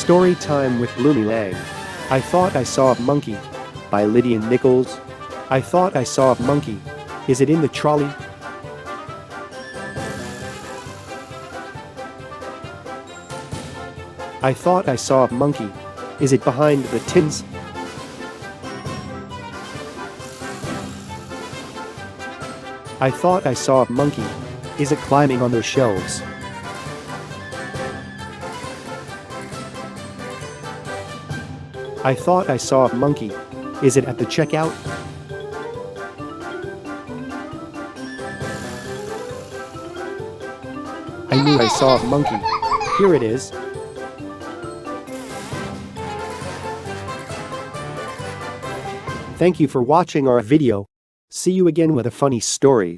Story time with Bloomilang. I thought I saw a monkey. By Lydia Nichols. I thought I saw a monkey. Is it in the trolley? I thought I saw a monkey. Is it behind the tins? I thought I saw a monkey. Is it climbing on the shelves? I thought I saw a monkey. Is it at the checkout? I knew I saw a monkey. Here it is. Thank you for watching our video. See you again with a funny story.